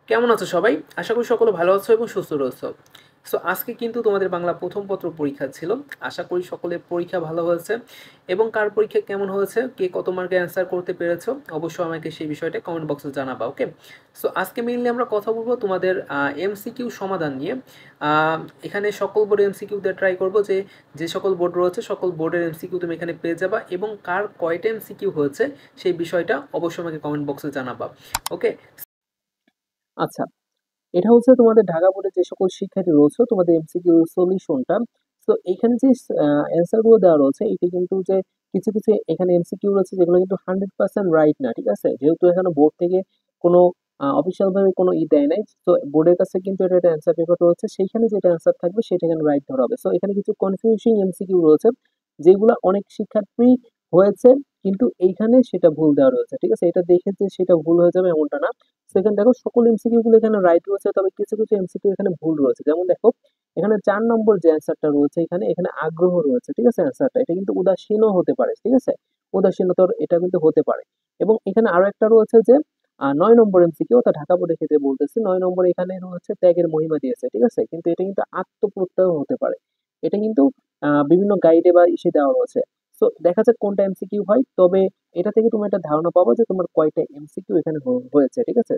কেমন আছো সবাই? আশা করি সকলে ভালো আছো এবং সুস্থ রয়েছো। সো আজকে কিন্তু তোমাদের বাংলা প্রথম পত্র পরীক্ষা ছিল। আশা করি সকলের পরীক্ষা ভালো হয়েছে এবং কার পরীক্ষা কেমন হয়েছে, কে কত মার্কে অ্যান্সার করতে পেরেছো, অবশ্যই আমাকে সেই বিষয়টা কমেন্ট বক্সে জানাবা, ওকে? সো আজকে মেইনলি আমরা কথা বলবো তোমাদের এমসিকিউ সমাধান নিয়ে। এখানে সকল বোর্ডের এমসিকিউ দিয়ে ট্রাই করবো যে যে সকল বোর্ড রয়েছে সকল বোর্ডের এমসিকিউ তুমি এখানে পেয়ে যাবা এবং কার কয়টা এমসিকিউ হয়েছে সেই বিষয়টা অবশ্যই আমাকে কমেন্ট বক্সে জানাবা, ওকে? আচ্ছা, এটা হচ্ছে তোমাদের ঢাকা বোর্ডে যে সকল শিক্ষার্থী রয়েছে তোমাদের এমসিকিউ সলিউশনটা। তো এখানে যে অ্যান্সার গুলো দেওয়া রয়েছে এটা কিন্তু যে কিছু কিছু এখানে এমসিকিউ রয়েছে যেগুলো কিন্তু 100% রাইট না, ঠিক আছে? যেহেতু এখানে বোর্ড থেকে কোনো অফিসিয়াল ভাবে কোনো দেয় নাই, তো বোর্ডের কাছে কিন্তু এটা একটা অ্যান্সার পেপার রয়েছে, সেইখানে যেটা অ্যান্সার থাকবে সেটা এখানে রাইট ধরা হবে। তো এখানে কিছু কনফিউজিং এমসিকিউ রয়েছে যেগুলো অনেক শিক্ষার্থী হয়েছে, কিন্তু এইখানে সেটা ভুল দেওয়া রয়েছে, ঠিক আছে? এটা দেখে যে সেটা ভুল হয়ে যাবে এমনটা না। সেকেন্ড, দেখো সকল এমসিকিউ গুলো এখানে রাইট রয়েছে, তবে কিছু কিছু এমসিকিউ এখানে ভুল রয়েছে। যেমন দেখো, এখানে 4 নম্বর যে অ্যান্সারটা রয়েছে এখানে এখানে আগ্রহ রয়েছে, ঠিক আছে? অ্যান্সারটা এটা কিন্তু উদাসীনও হতে পারে, ঠিক আছে? উদাসীনতার এটা কিন্তু হতে পারে। এবং এখানে আরো একটা রয়েছে যে 9 নম্বর এমসিকিউ, অর্থাৎ ঢাকা বোর্ডের ক্ষেত্রে বলতেছি, 9 নম্বর এখানে রয়েছে ত্যাগের মহিমা দিয়েছে, ঠিক আছে? কিন্তু এটা কিন্তু আত্মপ্রত্যয় হতে পারে। এটা কিন্তু বিভিন্ন গাইডে বা ইসে দেওয়া রয়েছে। তো দেখা যাক কোনটা এমসিকিউ হয়, তবে এটা থেকে তুমি একটা ধারণা পাবো যে তোমার কয়টা এমসিকিউ এখানে হয়েছে, ঠিক আছে?